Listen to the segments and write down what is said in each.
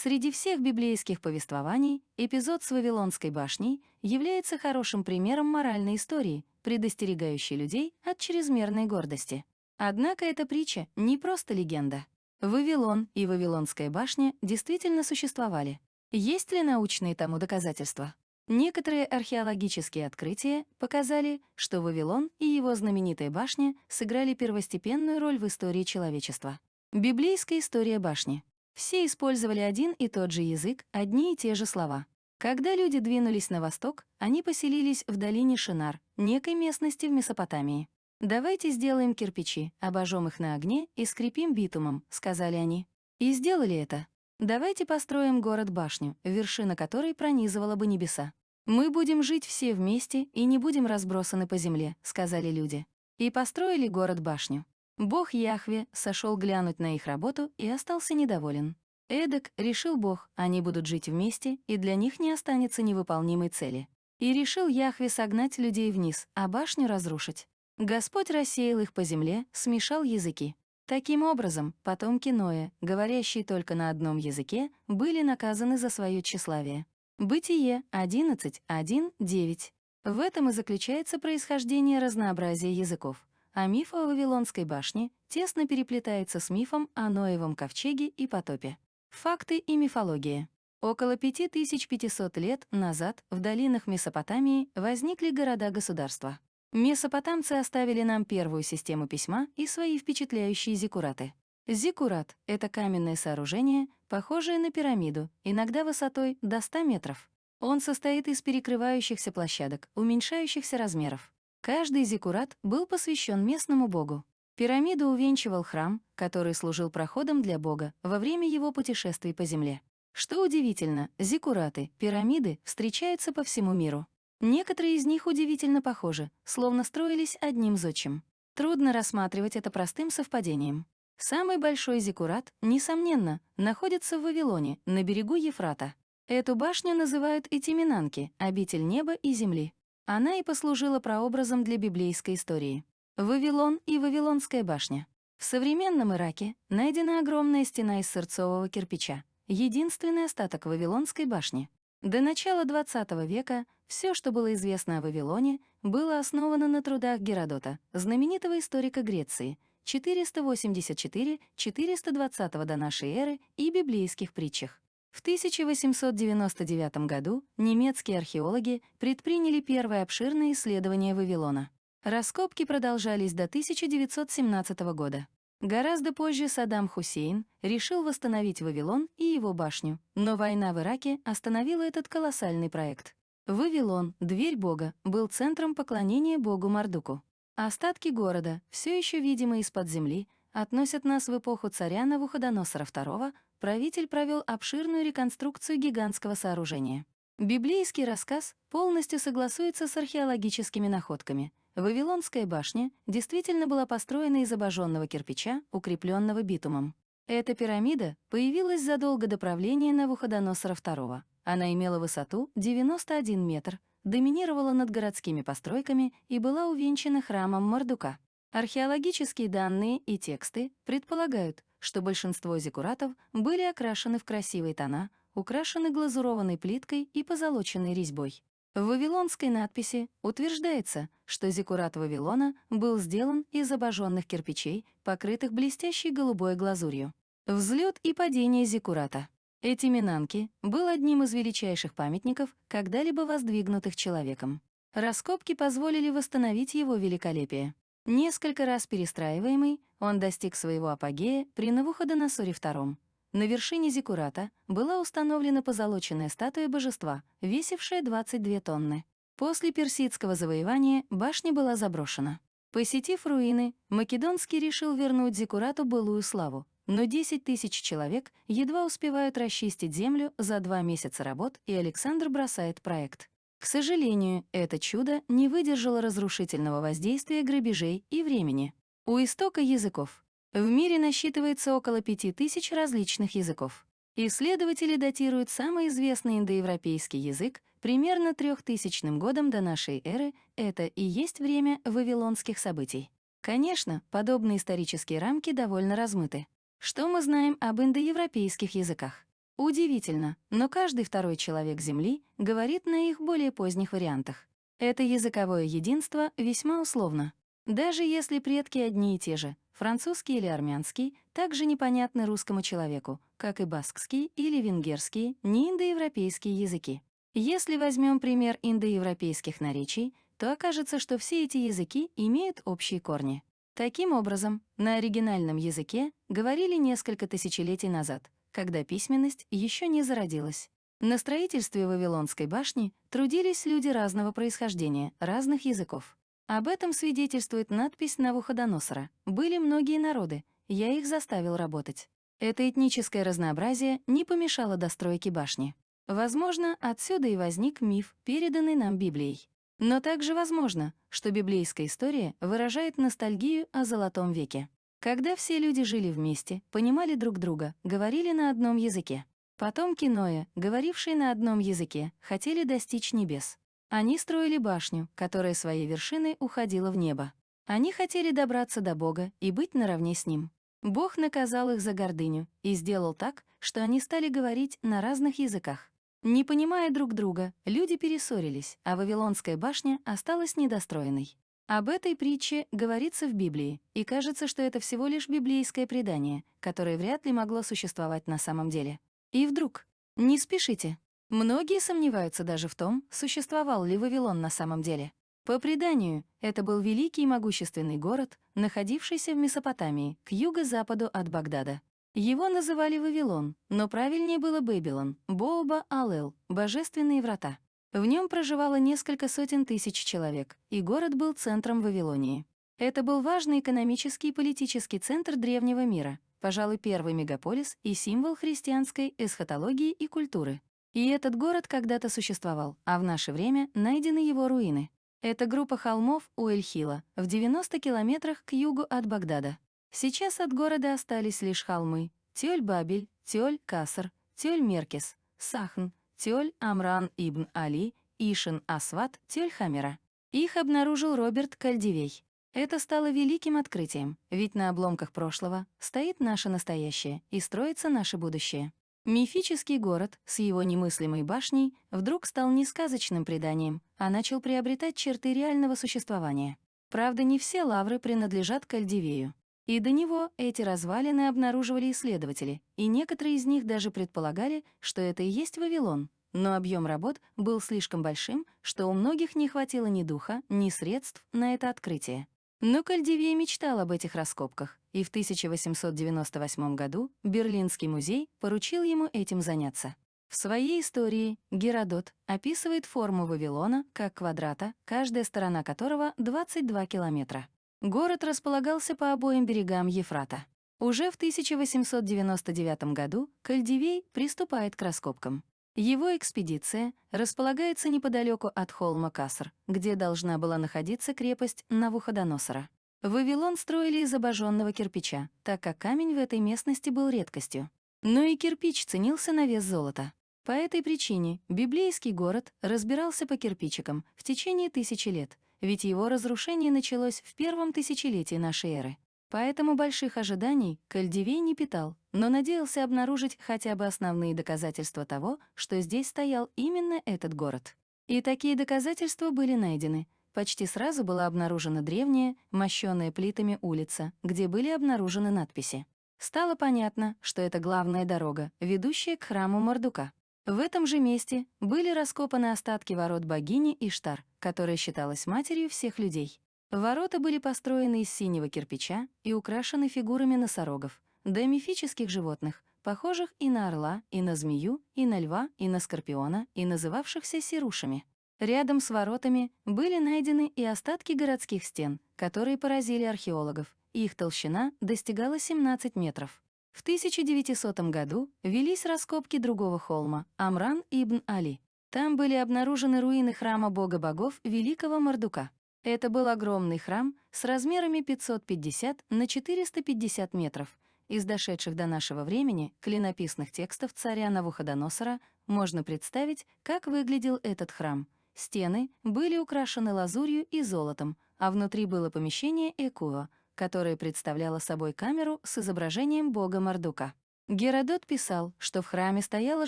Среди всех библейских повествований эпизод с Вавилонской башней является хорошим примером моральной истории, предостерегающей людей от чрезмерной гордости. Однако эта притча не просто легенда. Вавилон и Вавилонская башня действительно существовали. Есть ли научные тому доказательства? Некоторые археологические открытия показали, что Вавилон и его знаменитая башня сыграли первостепенную роль в истории человечества. Библейская история башни. Все использовали один и тот же язык, одни и те же слова. Когда люди двинулись на восток, они поселились в долине Шинар, некой местности в Месопотамии. «Давайте сделаем кирпичи, обожжем их на огне и скрепим битумом», — сказали они. И сделали это. «Давайте построим город-башню, вершина которой пронизывала бы небеса. Мы будем жить все вместе и не будем разбросаны по земле», — сказали люди. И построили город-башню. Бог Яхве сошел глянуть на их работу и остался недоволен. Эдак, решил Бог, они будут жить вместе, и для них не останется невыполнимой цели. И решил Яхве согнать людей вниз, а башню разрушить. Господь рассеял их по земле, смешал языки. Таким образом, потомки Ноя, говорящие только на одном языке, были наказаны за свое тщеславие. Бытие 11:1-9. В этом и заключается происхождение разнообразия языков. А миф о Вавилонской башне тесно переплетается с мифом о Ноевом ковчеге и потопе. Факты и мифология. Около 5500 лет назад в долинах Месопотамии возникли города-государства. Месопотамцы оставили нам первую систему письма и свои впечатляющие зиккураты. Зиккурат — это каменное сооружение, похожее на пирамиду, иногда высотой до 100 метров. Он состоит из перекрывающихся площадок, уменьшающихся размеров. Каждый зиккурат был посвящен местному богу. Пирамиду увенчивал храм, который служил проходом для бога во время его путешествий по земле. Что удивительно, зиккураты, пирамиды встречаются по всему миру. Некоторые из них удивительно похожи, словно строились одним зодчим. Трудно рассматривать это простым совпадением. Самый большой зиккурат, несомненно, находится в Вавилоне, на берегу Ефрата. Эту башню называют Этиминанки, обитель неба и земли. Она и послужила прообразом для библейской истории. Вавилон и Вавилонская башня. В современном Ираке найдена огромная стена из сырцового кирпича, единственный остаток Вавилонской башни. До начала XX века все, что было известно о Вавилоне, было основано на трудах Геродота, знаменитого историка Греции, 484-420 до нашей эры и библейских притчах. В 1899 году немецкие археологи предприняли первое обширное исследование Вавилона. Раскопки продолжались до 1917 года. Гораздо позже Саддам Хусейн решил восстановить Вавилон и его башню, но война в Ираке остановила этот колоссальный проект. Вавилон, дверь Бога, был центром поклонения богу Мардуку. Остатки города, все еще видимые из-под земли, относят нас в эпоху царя Навуходоносора II. Правитель провел обширную реконструкцию гигантского сооружения. Библейский рассказ полностью согласуется с археологическими находками. Вавилонская башня действительно была построена из обожженного кирпича, укрепленного битумом. Эта пирамида появилась задолго до правления Навуходоносора II. Она имела высоту 91 метр, доминировала над городскими постройками и была увенчана храмом Мардука. Археологические данные и тексты предполагают, что большинство зиккуратов были окрашены в красивые тона, украшены глазурованной плиткой и позолоченной резьбой. В вавилонской надписи утверждается, что зиккурат Вавилона был сделан из обожженных кирпичей, покрытых блестящей голубой глазурью. Взлет и падение зиккурата. Этиминанки был одним из величайших памятников, когда-либо воздвигнутых человеком. Раскопки позволили восстановить его великолепие. Несколько раз перестраиваемый, он достиг своего апогея при Навуходоносоре II. На вершине зиккурата была установлена позолоченная статуя божества, весившая 22 тонны. После персидского завоевания башня была заброшена. Посетив руины, Македонский решил вернуть зиккурату былую славу, но 10 000 человек едва успевают расчистить землю за 2 месяца работ, и Александр бросает проект. К сожалению, это чудо не выдержало разрушительного воздействия грабежей и времени. У истока языков. В мире насчитывается около 5000 различных языков. Исследователи датируют самый известный индоевропейский язык примерно 3000 годом до нашей эры, это и есть время вавилонских событий. Конечно, подобные исторические рамки довольно размыты. Что мы знаем об индоевропейских языках? Удивительно, но каждый второй человек Земли говорит на их более поздних вариантах. Это языковое единство весьма условно. Даже если предки одни и те же, французский или армянский, также непонятны русскому человеку, как и баскский или венгерские, неиндоевропейские языки. Если возьмем пример индоевропейских наречий, то окажется, что все эти языки имеют общие корни. Таким образом, на оригинальном языке говорили несколько тысячелетий назад, когда письменность еще не зародилась. На строительстве Вавилонской башни трудились люди разного происхождения, разных языков. Об этом свидетельствует надпись Навуходоносора: «Были многие народы, я их заставил работать». Это этническое разнообразие не помешало достройке башни. Возможно, отсюда и возник миф, переданный нам Библией. Но также возможно, что библейская история выражает ностальгию о Золотом веке, когда все люди жили вместе, понимали друг друга, говорили на одном языке. Потомки Ноя, говорившие на одном языке, хотели достичь небес. Они строили башню, которая своей вершиной уходила в небо. Они хотели добраться до Бога и быть наравне с Ним. Бог наказал их за гордыню и сделал так, что они стали говорить на разных языках. Не понимая друг друга, люди перессорились, а Вавилонская башня осталась недостроенной. Об этой притче говорится в Библии, и кажется, что это всего лишь библейское предание, которое вряд ли могло существовать на самом деле. И вдруг, не спешите. Многие сомневаются даже в том, существовал ли Вавилон на самом деле. По преданию, это был великий и могущественный город, находившийся в Месопотамии, к юго-западу от Багдада. Его называли Вавилон, но правильнее было Бэбилон, Бооба-Алел, божественные врата. В нем проживало несколько сотен тысяч человек, и город был центром Вавилонии. Это был важный экономический и политический центр древнего мира, пожалуй, первый мегаполис и символ христианской эсхатологии и культуры. И этот город когда-то существовал, а в наше время найдены его руины. Это группа холмов у Эль-Хила, в 90 километрах к югу от Багдада. Сейчас от города остались лишь холмы: Тёль-Бабель, Тёль-Каср, Тёль-Меркес, Сахн, Тёль-Амран ибн Али, Ишин-Асват, Тёль-Хамера. Их обнаружил Роберт Кальдивей. Это стало великим открытием, ведь на обломках прошлого стоит наше настоящее и строится наше будущее. Мифический город с его немыслимой башней вдруг стал не сказочным преданием, а начал приобретать черты реального существования. Правда, не все лавры принадлежат Кальдивею. И до него эти развалины обнаруживали исследователи, и некоторые из них даже предполагали, что это и есть Вавилон. Но объем работ был слишком большим, что у многих не хватило ни духа, ни средств на это открытие. Но Кальдивей мечтал об этих раскопках, и в 1898 году Берлинский музей поручил ему этим заняться. В своей истории Геродот описывает форму Вавилона как квадрата, каждая сторона которого 22 километра. Город располагался по обоим берегам Ефрата. Уже в 1899 году Кальдивей приступает к раскопкам. Его экспедиция располагается неподалеку от холма Каср, где должна была находиться крепость Навуходоносора. Вавилон строили из обожженного кирпича, так как камень в этой местности был редкостью. Но и кирпич ценился на вес золота. По этой причине библейский город разбирался по кирпичикам в течение 1000 лет, ведь его разрушение началось в первом тысячелетии нашей эры. Поэтому больших ожиданий Кальдивей не питал, но надеялся обнаружить хотя бы основные доказательства того, что здесь стоял именно этот город. И такие доказательства были найдены. Почти сразу была обнаружена древняя, мощёная плитами улица, где были обнаружены надписи. Стало понятно, что это главная дорога, ведущая к храму Мардука. В этом же месте были раскопаны остатки ворот богини Иштар, которая считалась матерью всех людей. Ворота были построены из синего кирпича и украшены фигурами носорогов, да мифических животных, похожих и на орла, и на змею, и на льва, и на скорпиона, и называвшихся сирушами. Рядом с воротами были найдены и остатки городских стен, которые поразили археологов, и их толщина достигала 17 метров. В 1900 году велись раскопки другого холма, Амран ибн Али. Там были обнаружены руины храма бога богов великого Мардука. Это был огромный храм с размерами 550 на 450 метров. Из дошедших до нашего времени клинописных текстов царя Навуходоносора можно представить, как выглядел этот храм. Стены были украшены лазурью и золотом, а внутри было помещение Экуо, которое представляло собой камеру с изображением бога Мардука. Геродот писал, что в храме стояла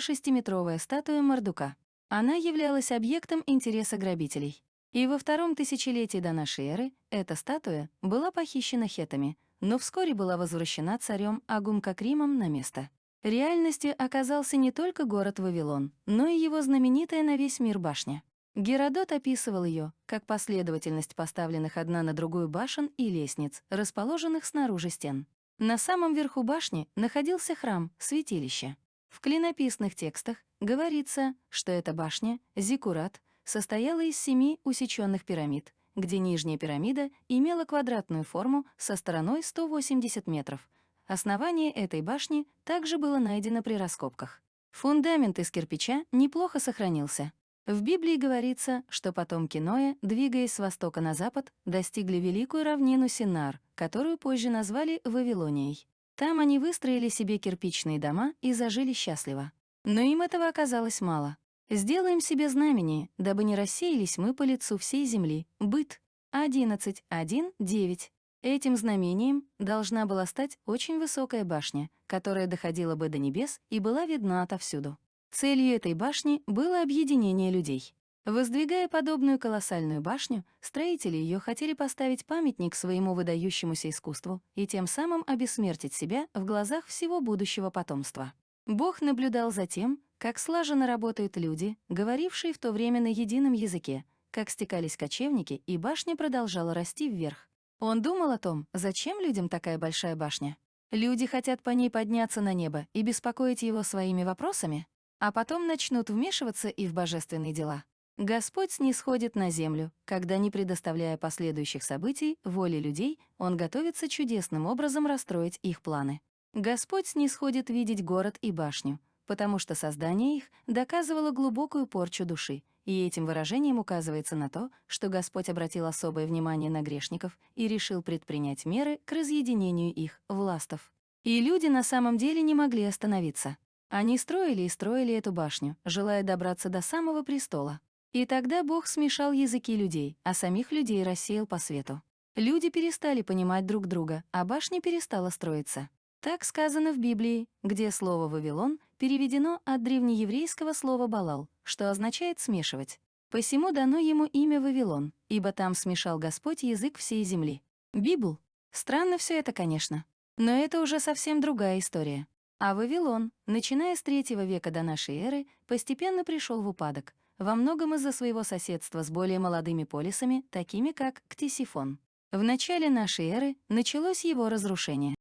шестиметровая статуя Мардука. Она являлась объектом интереса грабителей. И во втором тысячелетии до нашей эры эта статуя была похищена хеттами, но вскоре была возвращена царем Агум-Кокримом на место. Реальностью оказался не только город Вавилон, но и его знаменитая на весь мир башня. Геродот описывал ее как последовательность поставленных одна на другую башен и лестниц, расположенных снаружи стен. На самом верху башни находился храм, святилище. В клинописных текстах говорится, что эта башня, зиккурат, состояла из 7 усеченных пирамид, где нижняя пирамида имела квадратную форму со стороной 180 метров. Основание этой башни также было найдено при раскопках. Фундамент из кирпича неплохо сохранился. В Библии говорится, что потомки Ноя, двигаясь с востока на запад, достигли великую равнину Синар, которую позже назвали Вавилонией. Там они выстроили себе кирпичные дома и зажили счастливо. Но им этого оказалось мало. «Сделаем себе знамение, дабы не рассеялись мы по лицу всей земли». Быт 11:1-9. Этим знамением должна была стать очень высокая башня, которая доходила бы до небес и была видна отовсюду. Целью этой башни было объединение людей. Воздвигая подобную колоссальную башню, строители ее хотели поставить памятник своему выдающемуся искусству и тем самым обессмертить себя в глазах всего будущего потомства. Бог наблюдал за тем, как слаженно работают люди, говорившие в то время на едином языке, как стекались кочевники, и башня продолжала расти вверх. Он думал о том, зачем людям такая большая башня. Люди хотят по ней подняться на небо и беспокоить его своими вопросами, а потом начнут вмешиваться и в божественные дела. Господь снисходит на землю, когда, не предоставляя последующих событий воле людей, Он готовится чудесным образом расстроить их планы. Господь снисходит видеть город и башню, потому что создание их доказывало глубокую порчу души, и этим выражением указывается на то, что Господь обратил особое внимание на грешников и решил предпринять меры к разъединению их, властов. И люди на самом деле не могли остановиться. Они строили и строили эту башню, желая добраться до самого престола. И тогда Бог смешал языки людей, а самих людей рассеял по свету. Люди перестали понимать друг друга, а башня перестала строиться. Так сказано в Библии, где слово «Вавилон» переведено от древнееврейского слова «балал», что означает «смешивать». Посему дано ему имя Вавилон, ибо там смешал Господь язык всей земли. Библ. Странно все это, конечно. Но это уже совсем другая история. А Вавилон, начиная с III века до нашей эры, постепенно пришел в упадок, во многом из-за своего соседства с более молодыми полисами, такими как Ктисифон. В начале нашей эры началось его разрушение.